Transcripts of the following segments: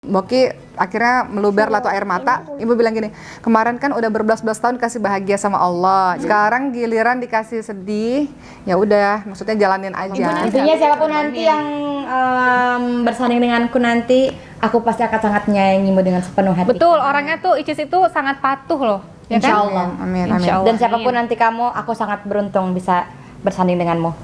Boki akhirnya meluber lah tuh air mata. Ibu bilang gini, kemarin kan udah berbelas-belas tahun kasih bahagia sama Allah. Sekarang giliran dikasih sedih, ya udah, maksudnya jalanin aja. Intinya siapapun nanti yang bersanding denganku nanti, aku pasti akan sangat menyayangimu dengan sepenuh hati. Betul, orangnya tuh Icis itu sangat patuh loh. Ya Insya kan? Allah. Amin, amin. Insya Allah. Dan siapapun nanti kamu, aku sangat beruntung bisa bersanding denganmu.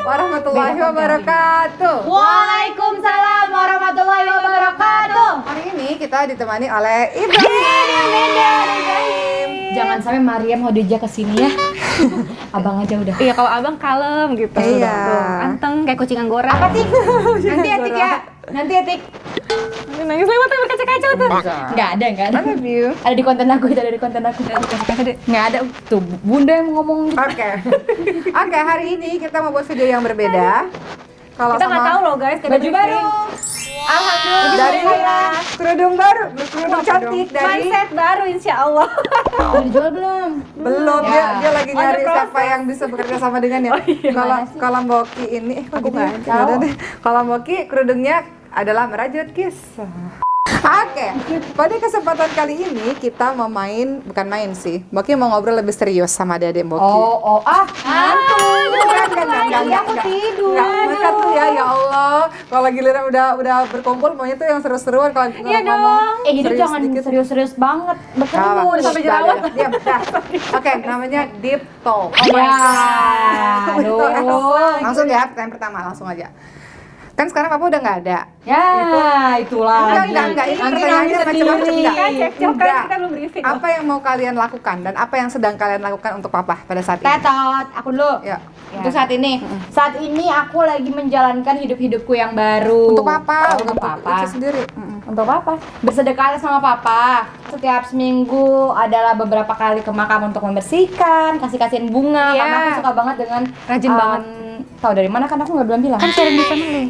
Warahmatullahi wabarakatuh. Waalaikumsalam warahmatullahi wabarakatuh. Hari ini kita ditemani oleh Ibrahim. Jangan sampai Mariam Hodijah kesini ya. Abang aja udah. Iya, kalau abang kalem gitu. Iya. Tuh, anteng kayak kucing anggora. Apa Tik? Nanti ya Tik ya. Nanti ya Tik. Nangis lewat berkaca-kaca tuh. Nggak ada. I love you. Ada di konten aku, itu ada di konten aku. Nggak ada. Tuh, Bunda yang ngomong gitu. Oke, hari ini kita mau buat video yang berbeda. Kalau Kita nggak tahu loh guys, Baju baru. Alhamdulillah. dari kerudung baru, kerudung cantik dari Mindset baru insya Allah. Udah dijual belum? belum Ya. dia lagi nyari proses. siapa yang bisa bekerja sama dengannya. Kalau kalau Boki ini Aku nggak nggak ada deh. Kalau Boki kerudungnya adalah merajut kisah. Oke, pada kesempatan kali ini kita mau bukan main sih. Boki mau ngobrol lebih serius sama adik Boki. Enggak, aku tidur. Mereka tuh ya Allah. Kalau giliran udah berkumpul maunya tuh yang seru-seruan kalau Iya ngomong. Hidup serius jangan dikit. serius-serius banget. Bertemu Sampai jerawat. Diam. Oke, namanya deep talk. Ya, Aduh. Langsung ya, pertanyaan pertama langsung aja. Kan sekarang Papa udah nggak ada. Ya, itulah. Enggak. Ini pertanyaannya macam-macam enggak. Cek kan kita belum briefing. Apa yang mau kalian lakukan dan apa yang sedang kalian lakukan untuk Papa pada saat ini? Tetot, aku dulu. Ya. Untuk saat ini. Saat ini aku lagi menjalankan hidup-hidupku yang baru. Untuk Papa, Untuk Papa. Ica sendiri. Untuk Papa. Bersedekah sama Papa. Setiap seminggu adalah beberapa kali ke makam untuk membersihkan, kasih-kasihin bunga. Iya. Karena aku suka banget dengan Rajin banget. Tahu dari mana kan aku nggak bilang-bilang. Kan sharing di family.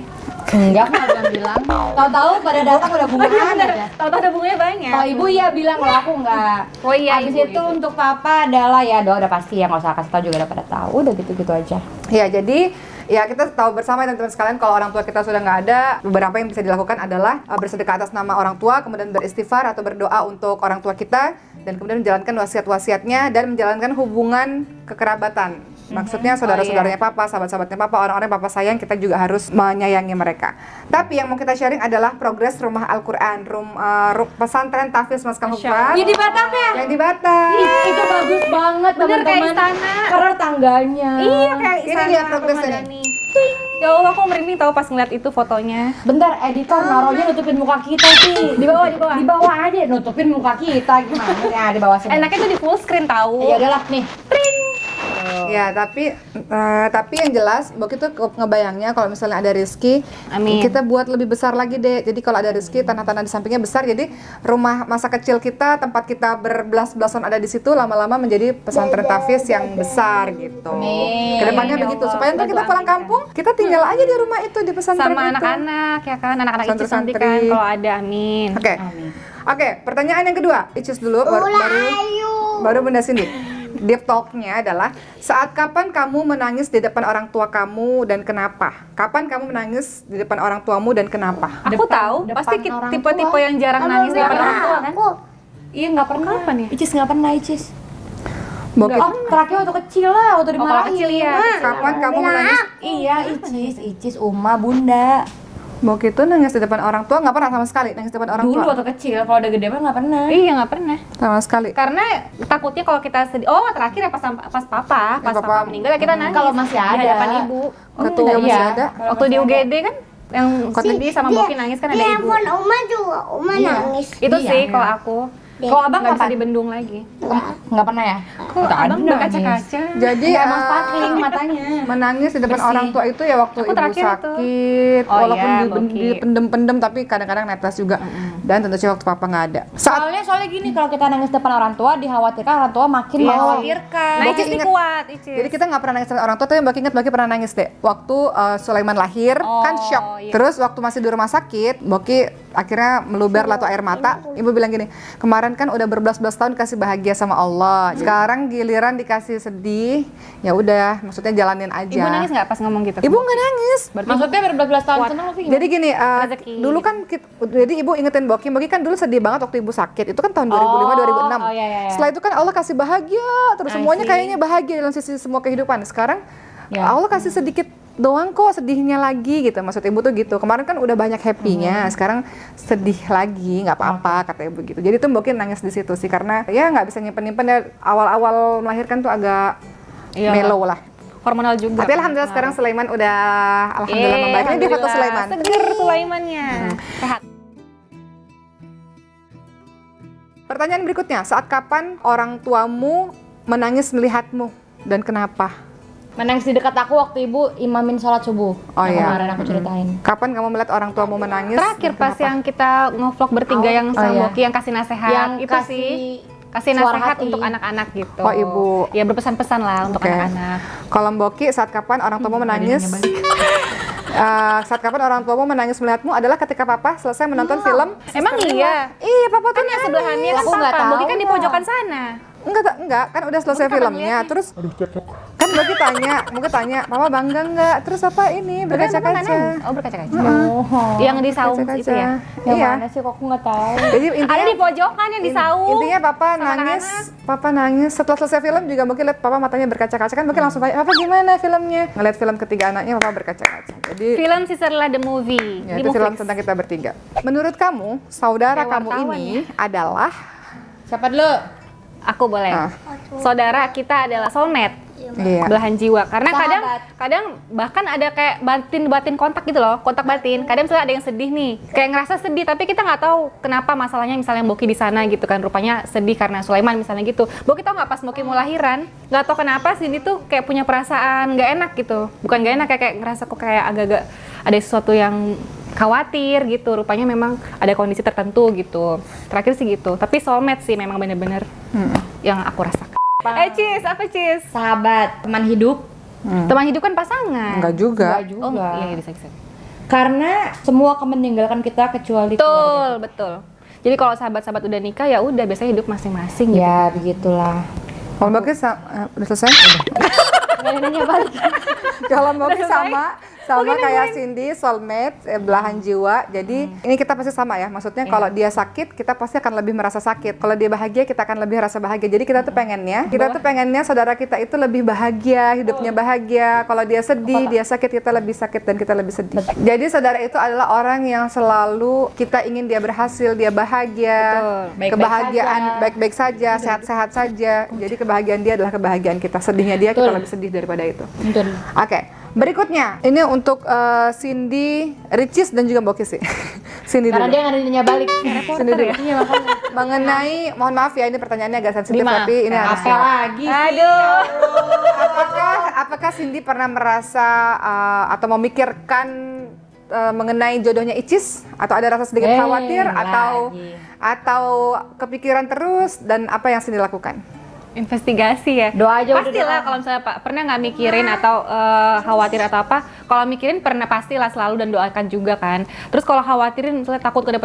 Enggak, aku nggak bilang-bilang. Tahu-tahu pada datang udah bungaan aja. Tahu-tahu ada bunganya banyak. Kalau ibu iya bilang, kalau aku enggak. Oh iya, Habis ibu, itu untuk papa adalah ya doa udah pasti ya, nggak usah kasih tahu juga udah pada tahu, udah gitu-gitu aja. Ya, jadi ya kita tahu bersama teman-teman sekalian kalau orang tua kita sudah nggak ada, beberapa yang bisa dilakukan adalah bersedekah atas nama orang tua, kemudian beristighfar atau berdoa untuk orang tua kita, dan kemudian menjalankan wasiat-wasiatnya dan menjalankan hubungan kekerabatan. Maksudnya saudara-saudaranya Papa, sahabat-sahabatnya Papa, orang-orang yang Papa sayang, kita juga harus menyayangi mereka. Tapi yang mau kita sharing adalah progres rumah Al-Quran, pesantren Tahfiz Maskal Hufaz. Ini di Batam ya? Yang di Batam. Itu bagus banget Bener kayak teman-teman. istana. Karena tangganya. Iya kayak Ini istana dia progresnya. Ramadhani. Ya Allah, aku merinding tahu pas ngeliat itu fotonya. Bentar, editor naruhnya nutupin muka kita sih. Di bawah, di bawah. Di bawah aja nutupin muka kita gimana ya, di bawah sini. Enaknya tuh di full screen tahu. Ya udahlah nih. Ya, tapi yang jelas Boki tuh ngebayangnya kalau misalnya ada rezeki, Amin. kita buat lebih besar lagi deh. Jadi kalau ada rezeki, tanah-tanah di sampingnya besar, jadi rumah masa kecil kita, tempat kita berbelas-belasan ada di situ, lama-lama menjadi pesantren Tahfiz yang besar gitu. Amin. Kedepannya Ya begitu, Allah, supaya ntar kita bantu pulang amin, kampung, kita tinggal aja di rumah itu, di pesantren Sama itu. anak-anak ya kan, anak-anak Icis nanti Santri-santri. kan kalau ada, amin. Oke. Amin. Oke, pertanyaan yang kedua, Icis dulu, baru Bunda Cindy. Deep talk-nya adalah, saat kapan kamu menangis di depan orang tua kamu dan kenapa? Kapan kamu menangis di depan orang tuamu dan kenapa? Aku tahu, pasti depan orang tipe-tipe tua. yang jarang nangis di depan orang tua kan? Iya nggak pernah. Kenapa nih? Icis nggak pernah Icis. Boki, Oh, terakhir waktu kecil lah, waktu kalau dimarahin. kecil ya. kapan kamu menangis? Iya, Icis, Uma, Bunda. Boki tuh nangis di depan orang tua nggak pernah sama sekali, nangis di depan orang Dulu tua waktu kecil, kalau udah gede mah nggak pernah. Iya nggak pernah. sama sekali. Karena takutnya kalau kita sedih. Oh terakhir ya pas papa Papa meninggal ya kita nangis. Kalau masih di ada. hadapan ibu. Ketua enggak, masih iya. ada. Waktu di UGD kan yang Cindy sama Boki nangis kan ada ibu. Oma juga, Oma nangis. Itu Iya. sih kalau aku. Kalau abang Nggak bisa kapan? dibendung lagi. Nggak pernah ya? Kok abang berkaca-kaca? Jadi Iya, emang sparkling matanya. menangis di depan Bersih. orang tua itu ya waktu Aku ibu terakhir itu. sakit, Oh walaupun iya, dipendem-pendem tapi kadang-kadang netes juga. dan tentunya waktu papa nggak ada. Soalnya gini, kalau kita nangis depan orang tua, dikhawatirkan orang tua makin mengkhawatirkan. Nah, Boki Icis nih ingat. kuat, Icis. Jadi kita nggak pernah nangis sama orang tua, tapi Boki ingat Boki pernah nangis deh. Waktu Sulaiman lahir, kan shock. Iya. Terus waktu masih di rumah sakit, Boki akhirnya meluber lah tuh air mata. Ibu bilang gini, kemarin kan udah berbelas-belas tahun kasih bahagia sama Allah. Sekarang giliran dikasih sedih, ya udah, maksudnya jalanin aja. Ibu nangis nggak pas ngomong gitu? Ibu nggak nangis. Maksudnya berbelas-belas tahun seneng lu sih gimana? Jadi gini, Rezeki. dulu kan jadi ibu ingetin Boki kan dulu sedih banget waktu ibu sakit. Itu kan tahun 2005-2006. Oh, iya. Setelah itu kan Allah kasih bahagia, terus semuanya see. kayaknya bahagia dalam sisi semua kehidupan. Sekarang Ya. Allah kasih sedikit doang kok sedihnya lagi gitu. Maksud ibu tuh gitu. Kemarin kan udah banyak happy-nya, sekarang sedih lagi, nggak apa-apa kata ibu gitu. Jadi tuh Boki nangis di situ sih karena ya nggak bisa nyimpen-nyimpen ya. Awal-awal melahirkan tuh agak mellow lah. Hormonal juga. Tapi alhamdulillah sekarang Sulaiman udah alhamdulillah membaik. Ini di foto Sulaiman. Seger Sulaimannya. Sehat. Pertanyaan berikutnya, saat kapan orang tuamu menangis melihatmu dan kenapa? Menangis di dekat aku waktu ibu imamin sholat subuh. Oh, yang iya. kemarin aku ceritain. Kapan kamu melihat orang tuamu menangis? Terakhir dan pas kenapa? yang kita nge-vlog bertiga yang sama iya. Boki yang kasih nasehat Yang itu sih. Kasih suara nasehat hati. untuk anak-anak gitu. Oh, ibu. Ya berpesan-pesan lah untuk Oke. anak-anak. Kalau Boki, saat kapan orang tuamu menangis? Saat kapan orang tuamu menangis melihatmu adalah ketika papa selesai menonton film. Emang iya? Iya, papa tuh Kan yang sebelahannya kan Aku nggak papa, tahu Boki kan di loh. pojokan sana. Enggak, kan udah selesai Boki kapan filmnya. liatnya? Terus kan Boki tanya, mama bangga nggak? Terus apa ini berkaca-kaca? Oh berkaca-kaca. Oh. Yang di saung Berkaca-kaca. itu ya? Yang Iya. mana sih kok aku nggak tahu. Jadi intinya Ada di pojokan yang di saung. Intinya papa sama nangis, anak-anak. papa nangis. Setelah selesai film juga mungkin lihat papa matanya berkaca-kaca kan mungkin langsung tanya, "Papa gimana filmnya?" Ngeliat film ketiga anaknya papa berkaca-kaca. Jadi Film Sisterlah the Movie ya, di itu film Movix. tentang kita bertiga. Menurut kamu, saudara Kayak kamu wartawan ini adalah Siapa dulu? Aku boleh. Ah. Saudara kita adalah soulmate. iya. Belahan jiwa. Karena Sahabat. kadang bahkan ada kayak batin kontak gitu loh, kontak batin. Kadang misalnya ada yang sedih nih, kayak ngerasa sedih tapi kita nggak tahu kenapa masalahnya, misalnya Boki di sana gitu kan, rupanya sedih karena Sulaiman misalnya gitu. Boki tau nggak pas Boki mau lahiran, nggak tahu kenapa Cindy tuh kayak punya perasaan nggak enak gitu. Bukan nggak enak, kayak ngerasa kok kayak agak-agak ada sesuatu yang khawatir gitu. Rupanya memang ada kondisi tertentu gitu. Terakhir sih gitu. Tapi soulmate sih memang bener-bener yang aku rasakan. Cis, apa Cis? Sahabat, teman hidup. Teman hidup kan pasangan. Enggak juga. Enggak juga. Oh iya bisa. Karena semua akan meninggalkan kita kecuali keluarga. Betul. Jadi kalau sahabat-sahabat udah nikah ya udah biasanya hidup masing-masing gitu. Ya begitulah. Kalau Boki udah selesai? Nggak ada nanya balik. Kalau Boki selesai? sama kayak Cindy, soulmate, belahan jiwa. Jadi ini kita pasti sama ya. Maksudnya kalau dia sakit, kita pasti akan lebih merasa sakit. Kalau dia bahagia, kita akan lebih rasa bahagia. Jadi kita tuh pengennya saudara kita itu lebih bahagia, hidupnya bahagia. Kalau dia sedih, dia sakit, kita lebih sakit dan kita lebih sedih. Jadi saudara itu adalah orang yang selalu kita ingin dia berhasil, dia bahagia, Baik-baik kebahagiaan saja. baik-baik saja, sehat-sehat saja. Jadi kebahagiaan dia adalah kebahagiaan kita. Sedihnya dia, kita lebih sedih daripada itu. Betul. Oke, berikutnya ini untuk Cindy, Ricis dan juga Boki sih. Cindy Karena dulu. dia nggak ada nanya balik. Cindy dulu. Iya makanya. Mengenai, mohon maaf ya ini pertanyaannya agak sensitif tapi ini harus Apa lagi sih? Aduh. apakah Cindy pernah merasa atau memikirkan mengenai jodohnya Icis atau ada rasa sedikit khawatir lagi. atau kepikiran terus dan apa yang Cindy lakukan? Investigasi ya. Doa aja udah pastilah doa. kalau misalnya Pak pernah nggak mikirin atau khawatir atau apa. Kalau mikirin pernah pastilah selalu dan doakan juga kan. Terus kalau khawatirin misalnya takut nggak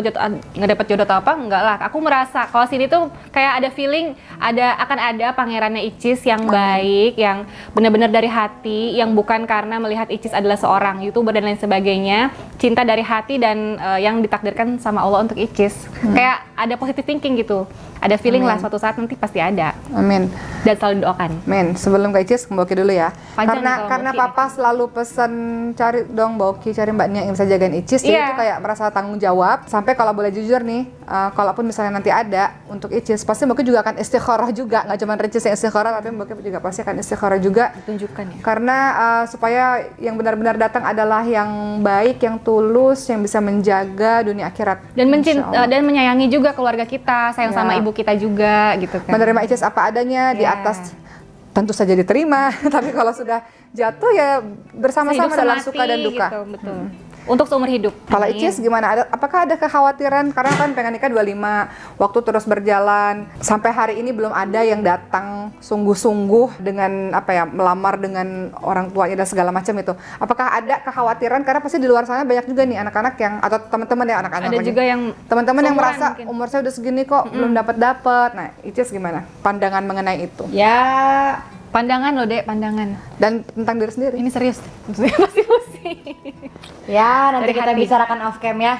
dapet jodoh atau apa, enggak lah. Aku merasa kalau sini tuh kayak ada feeling akan ada pangerannya Icis yang baik, yang benar-benar dari hati, yang bukan karena melihat Icis adalah seorang YouTuber dan lain sebagainya, cinta dari hati dan yang ditakdirkan sama Allah untuk Icis. Kayak ada positive thinking gitu. Ada feeling lah suatu saat nanti pasti ada. Amin. Dan selalu doakan. Men, sebelum ke Icis, ke Boki dulu ya. Panjang nih kalau Karena Boki papa selalu pesen cari dong Boki, cari mbaknya yang bisa jagain Icis. Jadi Iya. itu kayak merasa tanggung jawab. Sampai kalau boleh jujur nih, kalaupun misalnya nanti ada untuk Icis, pasti Boki juga akan istikharah juga. Nggak cuma Ricis yang istikharah, tapi Boki juga pasti akan istikharah juga. Tunjukkan ya. Karena supaya yang benar-benar datang adalah yang baik, yang tulus, yang bisa menjaga dunia akhirat. Dan Insya Allah. dan menyayangi juga keluarga kita, sayang Ya. sama ibu kita juga gitu kan. Menerima Icis apa adanya di Ya. atas tentu saja diterima, tapi kalau sudah jatuh ya bersama-sama Hidup dalam semati suka dan duka. gitu, betul. untuk seumur hidup. Kalau Amin. Icis gimana? Apakah ada kekhawatiran? Karena kan pengen nikah 25, waktu terus berjalan. Sampai hari ini belum ada yang datang sungguh-sungguh dengan melamar dengan orang tuanya dan segala macam itu. Apakah ada kekhawatiran? Karena pasti di luar sana banyak juga nih anak-anak yang atau teman-teman ya anak-anak. Ada juga yang teman-teman yang seumuran merasa mungkin. umur saya udah segini kok belum dapat. Nah, Icis gimana? Pandangan mengenai itu. Ya, Pandangan loh, Dek, pandangan. Dan tentang diri sendiri. Ini serius. Pasti pusing. ya nanti Dari kita hati. bicarakan off cam ya.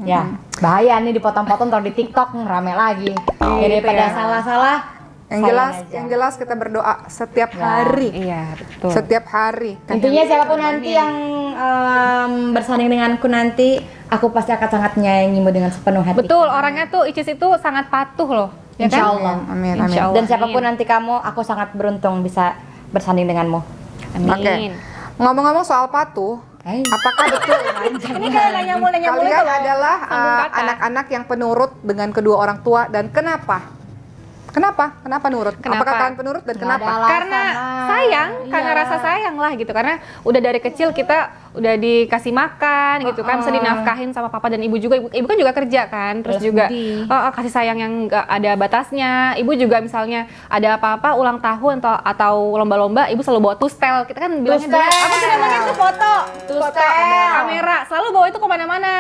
Ya, bahaya nih dipotong-potong taruh di TikTok rame lagi. Jadi gitu pada ya. salah-salah. Yang jelas kita berdoa setiap hari. Iya, betul. Setiap hari. Intinya siapapun nanti yang bersanding denganku nanti, aku pasti akan sangat menyayangimu dengan sepenuh hati. Betul, orangnya tuh Icis itu sangat patuh loh. Ya Insya kan? Allah. Amin, amin. Insya Allah. Dan siapapun nanti kamu, aku sangat beruntung bisa bersanding denganmu. Amin. Oke. Ngomong-ngomong soal patuh, apakah betul Ini kayak nanya mulu kalian adalah sambung kata. anak-anak yang penurut dengan kedua orang tua dan kenapa? Kenapa nurut? Kenapa? Apakah kalian penurut dan Nggak kenapa? ada alasan, Karena Mas. sayang, karena Iya. rasa sayang lah gitu. Karena udah dari kecil kita udah dikasih makan gitu kan, dinafkahin sama papa dan ibu juga. Ibu kan juga kerja kan, terus Terus juga budi. kasih sayang yang nggak ada batasnya. Ibu juga misalnya ada apa-apa ulang tahun atau lomba-lomba, ibu selalu bawa tustel. Kita kan bilangnya dulu, Tustel. apa sih namanya itu foto, Tustel. kamera. Selalu bawa itu kemana-mana.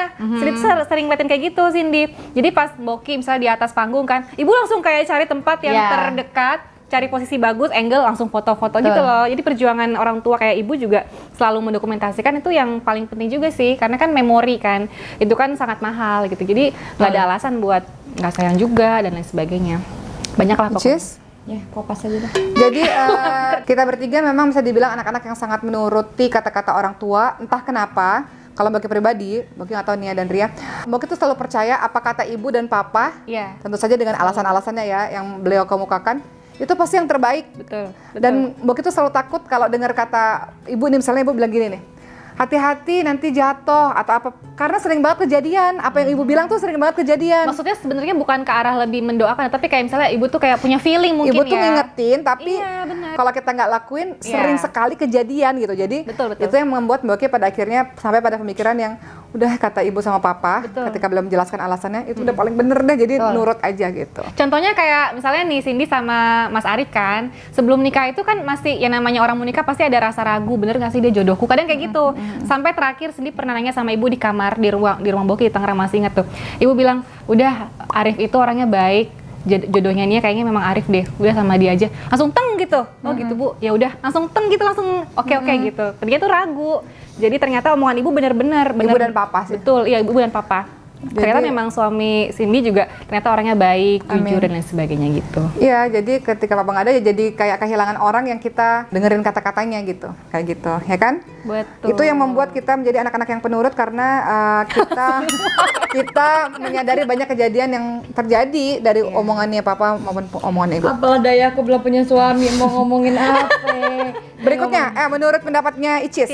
Sering ngeliatin kayak gitu, Cindy. Jadi pas Boki misalnya di atas panggung kan, ibu langsung kayak cari tempat yang Iya. terdekat, cari posisi bagus, angle, langsung foto-foto gitu loh. Jadi perjuangan orang tua kayak ibu juga selalu mendokumentasikan, itu yang paling penting juga sih, karena kan memori kan, itu kan sangat mahal gitu. Jadi nggak ada alasan buat nggak sayang juga dan lain sebagainya. Banyak lah pokoknya. Cis? Ya, kopas aja dah. Jadi kita bertiga memang bisa dibilang anak-anak yang sangat menuruti kata-kata orang tua, entah kenapa. Kalau Boki pribadi, Boki nggak tahu Nia dan Ria, Boki tuh selalu percaya apa kata ibu dan papa, Iya, tentu saja dengan alasan-alasannya ya yang beliau kemukakan, itu pasti yang terbaik. betul. Dan Boki tuh selalu takut kalau dengar kata ibu nih, misalnya ibu bilang gini nih, hati-hati nanti jatuh atau apa, karena sering banget kejadian, apa yang ibu bilang tuh sering banget kejadian. Maksudnya sebenarnya bukan ke arah lebih mendoakan, tapi kayak misalnya ibu tuh kayak punya feeling mungkin Ibu tuh ya. ngingetin, tapi Iya, benar. kalau kita nggak lakuin Iya. sering sekali kejadian gitu. Jadi Betul. itu yang membuat Mbak Oki pada akhirnya sampai pada pemikiran yang udah kata ibu sama papa Betul. ketika belum menjelaskan alasannya itu udah paling bener deh, jadi nurut aja gitu. Contohnya kayak misalnya nih Cindy sama Mas Arif kan, sebelum nikah itu kan masih yang namanya orang mau nikah pasti ada rasa ragu, bener nggak sih dia jodohku, kadang kayak gitu. Sampai terakhir Cindy pernah nanya sama ibu di kamar di ruang Boki di Tangerang, masih ingat tuh. Ibu bilang, udah Arif itu orangnya baik, jodohnya Nia kayaknya memang Arif deh, udah sama dia aja. Langsung teng gitu. Oh gitu Bu, ya udah langsung teng gitu, langsung oke gitu. Tadinya tuh ragu. Jadi ternyata omongan ibu bener-bener Ibu dan papa sih. Betul, iya ibu dan papa. Ternyata memang suami Cindy juga ternyata orangnya baik, jujur dan lain sebagainya gitu. Iya, jadi ketika papa nggak ada ya jadi kayak kehilangan orang yang kita dengerin kata-katanya gitu, kayak gitu, ya kan? Betul. Itu yang membuat kita menjadi anak-anak yang penurut karena kita menyadari banyak kejadian yang terjadi dari omongannya papa maupun omongan ibu. Apalah daya aku belum punya suami, mau ngomongin apa? Berikutnya, menurut pendapatnya Icis.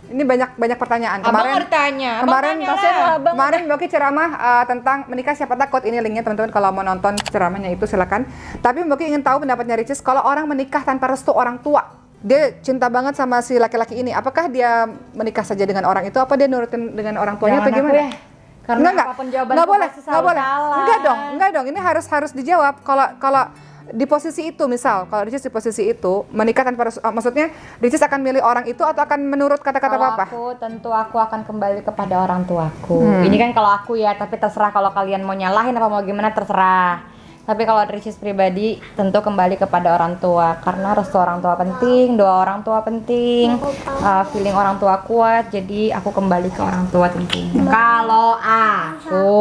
Ini banyak pertanyaan. Abang bertanya. Kemarin Boki ceramah tentang menikah siapa takut. Ini linknya teman-teman kalau mau nonton ceramahnya itu silakan. Tapi Boki ingin tahu pendapatnya Ricis, kalau orang menikah tanpa restu orang tua, dia cinta banget sama si laki-laki ini, apakah dia menikah saja dengan orang itu, apa dia nurutin dengan orang tuanya atau gimana? Ya. Karena apapun jawabanku nggak boleh, pasti nggak selalu boleh. salah. Enggak dong. Ini harus dijawab. Kalau di posisi itu, misal kalau Ricis di posisi itu menikah tanpa maksudnya Ricis akan milih orang itu atau akan menurut kata-kata Kalau papa? aku tentu aku akan kembali kepada orang tuaku. Ini kan kalau aku ya, tapi terserah kalau kalian mau nyalahin apa mau gimana terserah. Tapi kalau Ricis pribadi tentu kembali kepada orang tua karena restu orang tua penting, doa orang tua penting, feeling orang tua kuat. Jadi aku kembali ke orang tua tentunya. Kalau aku,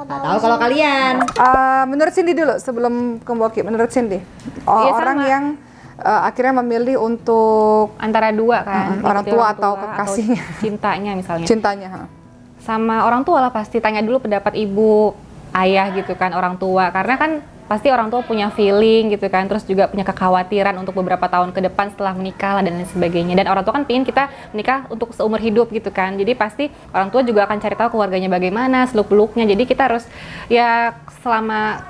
nggak tahu kalau kalian. Menurut Cindy dulu sebelum ke Boki, menurut Cindy Iya, orang sama. yang akhirnya memilih untuk Antara dua kan, orang ikuti tua atau kekasihnya. cintanya misalnya. cintanya. Sama orang tua lah pasti, tanya dulu pendapat ibu, ayah gitu kan, orang tua, karena kan pasti orang tua punya feeling gitu kan, terus juga punya kekhawatiran untuk beberapa tahun ke depan setelah menikah lah dan lain sebagainya. Dan orang tua kan pingin kita menikah untuk seumur hidup gitu kan, jadi pasti orang tua juga akan cari tahu keluarganya bagaimana, seluk-beluknya. Jadi kita harus ya selama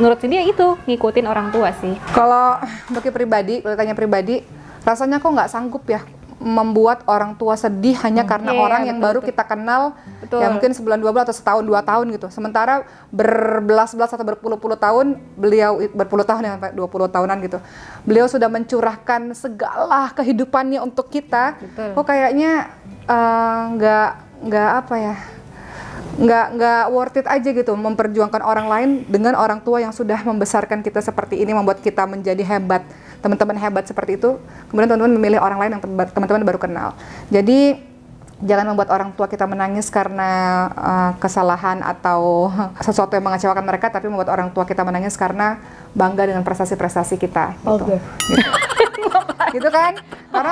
menurut dia itu ngikutin orang tua sih. Kalau Boki pribadi, kalau tanya pribadi, rasanya kok nggak sanggup ya membuat orang tua sedih hanya karena Iya, orang yang betul, baru betul. kita kenal Betul. ya mungkin sebulan 2 bulan atau setahun 2 tahun gitu. Sementara berbelas-belas atau berpuluh-puluh tahun beliau berpuluh tahun ya sampai 20 tahunan gitu. Beliau sudah mencurahkan segala kehidupannya untuk kita. Betul. Kok kayaknya nggak apa ya? Nggak worth it aja gitu memperjuangkan orang lain dengan orang tua yang sudah membesarkan kita seperti ini, membuat kita menjadi hebat, teman-teman hebat seperti itu, kemudian teman-teman memilih orang lain yang teman-teman baru kenal. Jadi jangan membuat orang tua kita menangis karena kesalahan atau sesuatu yang mengecewakan mereka, tapi membuat orang tua kita menangis karena bangga dengan prestasi-prestasi kita gitu. Oke. Gitu kan? Karena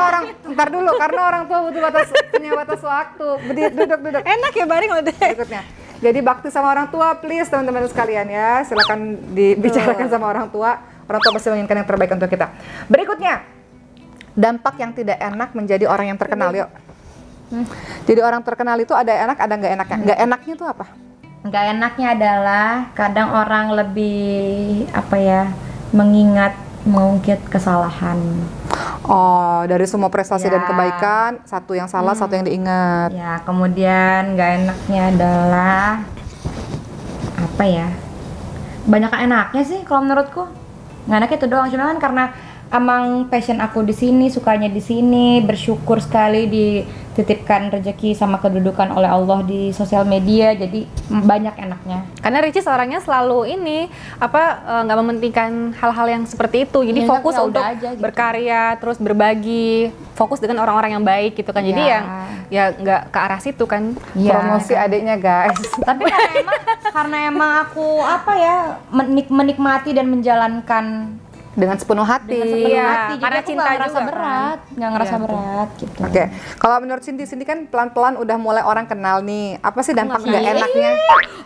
orang tua punya batas waktu. Duduk. Enak ya Bari kalau deh. Berikutnya. Jadi bakti sama orang tua, please teman-teman sekalian ya. Silakan dibicarakan sama orang tua. Orang tua pasti menginginkan yang terbaik untuk kita. Berikutnya, dampak yang tidak enak menjadi orang yang terkenal. Yuk. Jadi orang terkenal itu ada enak, ada nggak enaknya. Nggak enaknya itu apa? Nggak enaknya adalah kadang orang lebih mengungkit kesalahan. Oh, dari semua prestasi Ya. dan kebaikan, satu yang salah, satu yang diingat. Ya, kemudian nggak enaknya adalah banyak enaknya sih kalau menurutku. Nggak enaknya itu doang, cuma kan karena emang passion aku di sini, sukanya di sini, bersyukur sekali dititipkan rezeki sama kedudukan oleh Allah di sosial media, jadi banyak enaknya. Karena Ricis orangnya selalu nggak mementingkan hal-hal yang seperti itu. Jadi Ya, fokus ya udah untuk aja gitu. berkarya, terus berbagi, fokus dengan orang-orang yang baik gitu kan. Jadi Ya. ya nggak ke arah situ kan. Iya. Promosi adiknya guys. Tapi karena emang aku menikmati dan menjalankan Dengan sepenuh hati. dengan sepenuh Iya, hati, jadi karena aku cinta nggak ngerasa juga kan. berat, nggak ngerasa Iya, betul. berat gitu. Oke, kalau menurut Cindy kan pelan-pelan udah mulai orang kenal nih. Apa sih dampak nggak enaknya?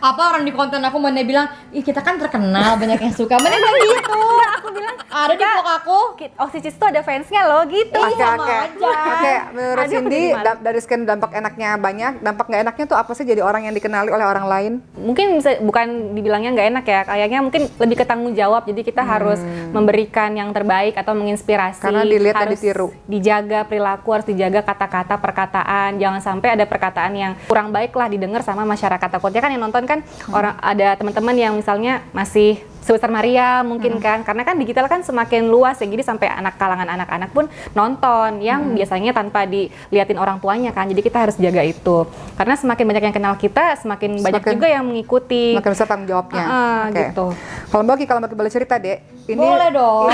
Apa orang di konten aku mana bilang, ih kita kan terkenal banyak yang suka, mana bilang gitu. Aku bilang Ada di vlog aku. oh si Cis tuh ada fansnya loh gitu. Oke, sama oke. aja. Oke, menurut Aduh, Cindy jadi malu. dari sekian dampak enaknya banyak, dampak nggak enaknya tuh apa sih jadi orang yang dikenali oleh orang lain? Mungkin bukan dibilangnya nggak enak ya, kayaknya mungkin lebih ke tanggung jawab. Jadi kita harus memberikan yang terbaik atau menginspirasi. Karena dilihat dan harus ditiru. dijaga perilaku, harus dijaga kata-kata, perkataan. Jangan sampai ada perkataan yang kurang baik lah didengar sama masyarakat. Takutnya kan yang nonton kan orang ada teman-teman yang misalnya masih sebesar Maria mungkin kan, karena kan digital kan semakin luas ya, jadi sampai kalangan anak-anak pun nonton yang biasanya tanpa diliatin orang tuanya kan. Jadi kita harus jaga itu, karena semakin banyak yang kenal kita, semakin banyak Semakin- juga yang mengikuti. Makin besar tanggung jawabnya. Oke. Gitu. Kalau Mbak boleh cerita dek. Ini Boleh dong.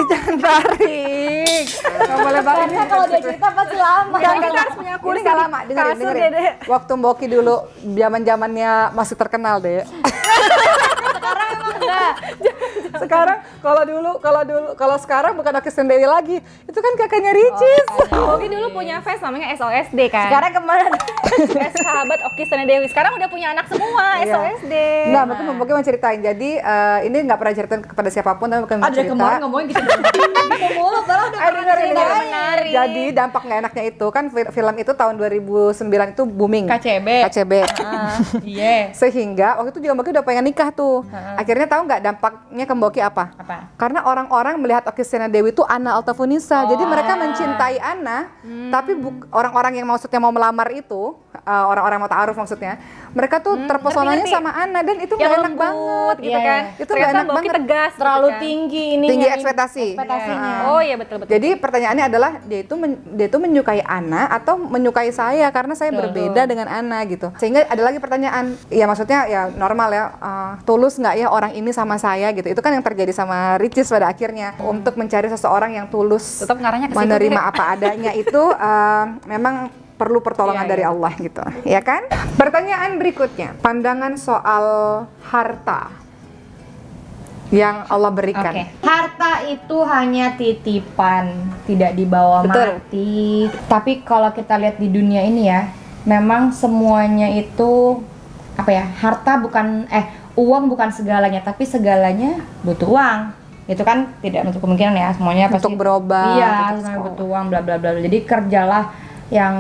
jangan tarik. Nggak boleh banget. Karena kalau dia cerita pasti lama. Kita harus punya Ini nggak lama, dengerin. kasur deh, Dek. Waktu Mboki dulu, zamannya masih terkenal deh. Sekarang kalau sekarang bukan Oki Sendewi lagi, itu kan kakaknya Ricis. Bogi dulu punya fans namanya SOSD kan. Sekarang kemana? Sahabat Oki Sena Dewi. Sekarang udah punya anak semua Iya. SOSD. Nah, mungkin Mboki mau ceritain. Jadi ini nggak pernah ceritain kepada siapapun, tapi mungkin mau Ada cerita. kemarin ngomongin gitu. Gitu mulu, padahal udah pernah Dengerin. menarik. Jadi dampak nggak enaknya itu kan film itu tahun 2009 itu booming. KCB. Iya. Sehingga waktu itu juga Mboki udah pengen nikah tuh. Akhirnya tahu nggak dampaknya ke Mboki apa? Apa? Karena orang-orang melihat Oki Sena Dewi itu Ana Altafunisa. Jadi mereka mencintai Ana, tapi orang-orang yang maksudnya mau melamar itu, orang-orang mau ta'aruf maksudnya, mereka tuh terpesonanya ngerti. sama Ana dan itu Yang nggak enak lembut banget gitu Iya, kan. iya. Itu Ternyata nggak enak Boki banget. tegas gitu Terlalu kan. tinggi ini. Tinggi ekspektasi. Ekspektasinya. Oh iya betul. Jadi pertanyaannya adalah dia itu menyukai Ana atau menyukai saya karena saya berbeda dengan Ana gitu. Sehingga ada lagi pertanyaan, ya maksudnya ya normal ya, tulus nggak ya orang ini sama saya gitu. Itu kan yang terjadi sama Ricis pada akhirnya. Untuk mencari seseorang yang tulus Tetap ngarahnya ke situ, menerima Dek. apa adanya itu memang perlu pertolongan Iya, dari Allah gitu, ya kan? Pertanyaan berikutnya, pandangan soal harta yang Allah berikan. Oke. Harta itu hanya titipan, tidak dibawa Betul. mati. Tapi kalau kita lihat di dunia ini ya, memang semuanya itu harta bukan uang bukan segalanya, tapi segalanya butuh uang. Itu kan tidak menutup kemungkinan ya, semuanya pasti Untuk berobat, Iya, untuk semuanya sekolah. butuh uang bla bla bla. Jadi kerjalah yang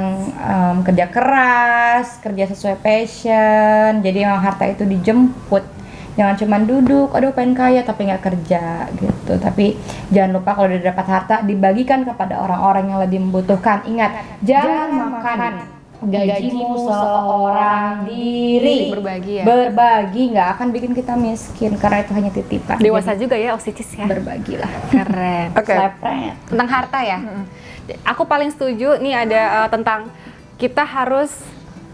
kerja keras, kerja sesuai passion. Jadi memang harta itu dijemput. Jangan cuma duduk, aduh pengen kaya tapi nggak kerja gitu. Tapi jangan lupa kalau udah dapat harta dibagikan kepada orang-orang yang lebih membutuhkan. Ingat, jangan makan gajimu seorang diri. Berbagi ya. Berbagi nggak akan bikin kita miskin karena itu hanya titipan. Dewasa Jadi, juga ya Osicis ya. berbagilah. Keren. Oke. Slepret. Tentang harta ya. Aku paling setuju nih ada tentang kita harus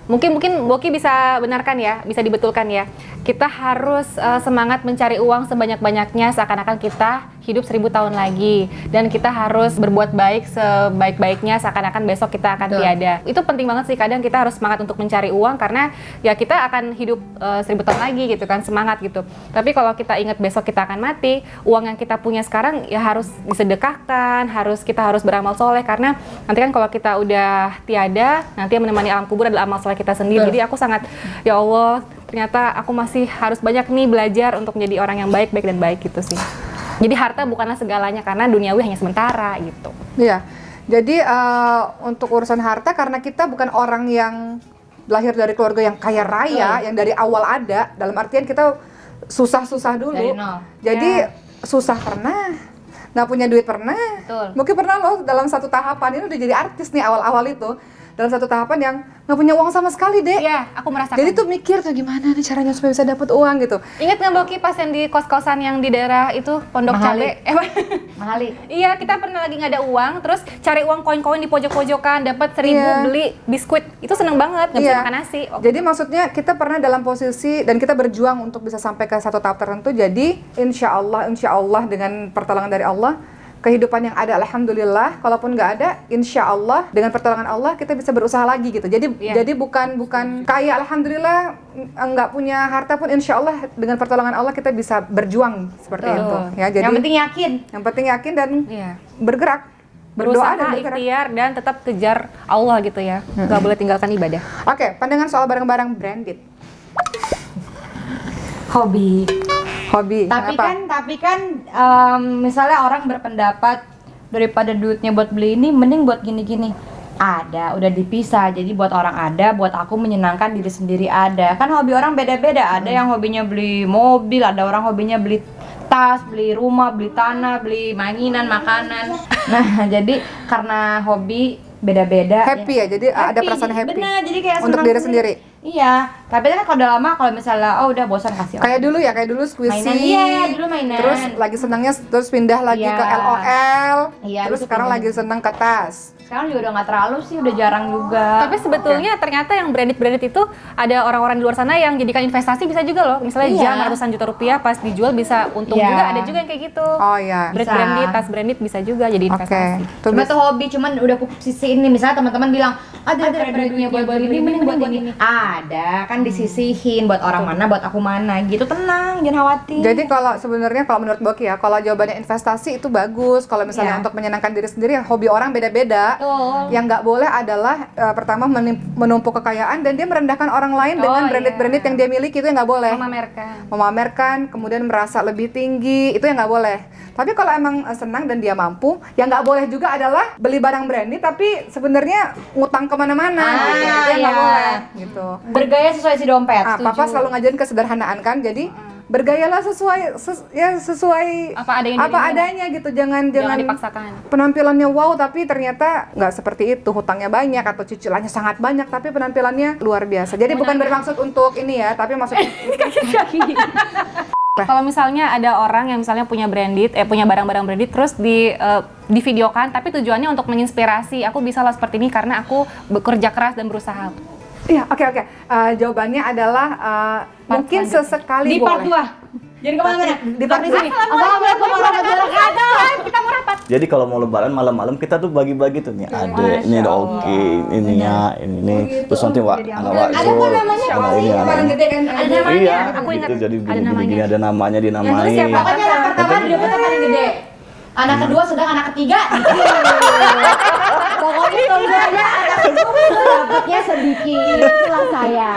mungkin Boki bisa benarkan ya, bisa dibetulkan ya. Kita harus semangat mencari uang sebanyak-banyaknya seakan-akan kita hidup 1000 tahun lagi, dan kita harus berbuat baik sebaik-baiknya seakan-akan besok kita akan tiada. Itu penting banget sih, kadang kita harus semangat untuk mencari uang karena ya kita akan hidup 1000 tahun lagi gitu kan, semangat gitu. Tapi kalau kita ingat besok kita akan mati, uang yang kita punya sekarang ya harus disedekahkan, kita harus beramal soleh, karena nanti kan kalau kita udah tiada, nanti yang menemani alam kubur adalah amal soleh kita sendiri. Jadi aku sangat, ya Allah, ternyata aku masih harus banyak nih belajar untuk menjadi orang yang baik dan baik gitu sih. Jadi harta bukanlah segalanya karena duniawi hanya sementara gitu. Iya. Jadi untuk urusan harta, karena kita bukan orang yang lahir dari keluarga yang kaya raya, yang dari awal ada, dalam artian kita susah-susah dulu. Dari nol. Jadi susah pernah, nggak punya duit pernah. Betul. Mungkin pernah loh dalam satu tahapan ini udah jadi artis nih awal-awal itu. Dalam satu tahapan yang nggak punya uang sama sekali, Dek. Iya, aku merasakan. Jadi tuh mikir tuh gimana nih caranya supaya bisa dapat uang gitu. Ingat nggak Boki pas yang di kos-kosan yang di daerah itu Pondok Mahali. Cabe? Mahali. Iya, kita pernah lagi nggak ada uang, terus cari uang koin-koin di pojok-pojokan, dapat 1000 Iya. beli biskuit. Itu seneng banget, nggak bisa Iya. makan nasi. Jadi maksudnya kita pernah dalam posisi dan kita berjuang untuk bisa sampai ke satu tahap tertentu. Jadi insya Allah dengan pertolongan dari Allah, kehidupan yang ada alhamdulillah. Kalaupun nggak ada, insya Allah dengan pertolongan Allah kita bisa berusaha lagi gitu. Jadi bukan kaya alhamdulillah, nggak punya harta pun insya Allah dengan pertolongan Allah kita bisa berjuang seperti Betul. itu. Ya, jadi Yang penting yakin. dan Iya. bergerak, berdoa Berusaha, dan bergerak. ikhtiar, dan tetap kejar Allah gitu ya. Nggak boleh tinggalkan ibadah. Oke, pandangan soal barang-barang branded. Hobi. Hobi. Tapi Kenapa? kan misalnya orang berpendapat daripada duitnya buat beli ini mending buat gini-gini. Ada, udah dipisah. Jadi buat orang ada, buat aku menyenangkan diri sendiri ada. Kan hobi orang beda-beda. Ada yang hobinya beli mobil, ada orang hobinya beli tas, beli rumah, beli tanah, beli mainan, makanan. Nah, jadi karena hobi beda-beda. Happy ya, jadi ada perasaan happy. Bener, jadi kayak untuk senang diri sendiri. Iya, tapi kan kalau udah lama, kalau misalnya udah bosan kasih orang. Kayak dulu squishy. Mainan, iya, dulu mainan. Terus lagi senangnya terus pindah lagi Iya. ke LOL. Iya, Terus itu sekarang pindah. lagi senang ke tas. Sekarang juga udah nggak terlalu sih, udah jarang juga. Tapi sebetulnya ternyata yang branded itu ada orang-orang di luar sana yang jadikan investasi bisa juga loh. Misalnya Iya. jam ratusan juta rupiah pas dijual bisa untung Iya. juga. Ada juga yang kayak gitu. Oh iya. Bisa. Branded, tas branded bisa juga jadi Oke. investasi. Tuh Cuma bisa. tuh hobi, cuman udah aku sisihin nih. Misalnya teman-teman bilang, ada duitnya buat ini, mending buat ini. Ada, kan disisihin buat orang mana, buat aku mana gitu. Tenang, jangan khawatir. Jadi kalau sebenarnya kalau menurut Boki ya, kalau jawabannya investasi itu bagus. Kalau misalnya Iya. untuk menyenangkan diri sendiri, hobi orang beda-beda. Betul. Yang nggak boleh adalah pertama menumpuk kekayaan dan dia merendahkan orang lain dengan iya. branded yang dia miliki, itu yang nggak boleh. Memamerkan. Kemudian merasa lebih tinggi, itu yang nggak boleh. Tapi kalau emang senang dan dia mampu, yang nggak boleh juga adalah beli barang branded tapi sebenarnya ngutang kemana-mana gitu. Itu yang nggak iya. boleh gitu. Bergaya sesuai si dompet. Ah, Papa selalu ngajarin kesederhanaan kan, jadi bergayalah sesuai Apa adanya dirimu. adanya gitu. Jangan dipaksakan. penampilannya wow tapi ternyata nggak seperti itu, hutangnya banyak atau cicilannya sangat banyak tapi penampilannya luar biasa. Jadi bukan bermaksud untuk ini ya, tapi maksudnya Kalau misalnya ada orang yang misalnya punya punya barang-barang branded terus di videokan, tapi tujuannya untuk menginspirasi, aku bisa lah seperti ini karena aku bekerja keras dan berusaha. iya, oke. Jawabannya adalah mungkin sesekali Di part boleh. 2. Jadi kemana-mana? Di part sini. Assalamualaikum warahmatullahi wabarakatuh. Jadi kalau mau lebaran malam-malam kita tuh bagi-bagi tuh nih ada ini ada oke ini ya ini nih terus nanti anak Ada kok namanya, anak ini Yang paling anak gede kan Ada namanya. iya Aku ingat, gitu jadi ada namanya. gini ada namanya Yang tulis dinamain siapa? Pokoknya anak pertama di depan paling gede. Anak kedua sedang, anak ketiga. Pokoknya kalau anak kedua dapatnya sedikit, itulah saya.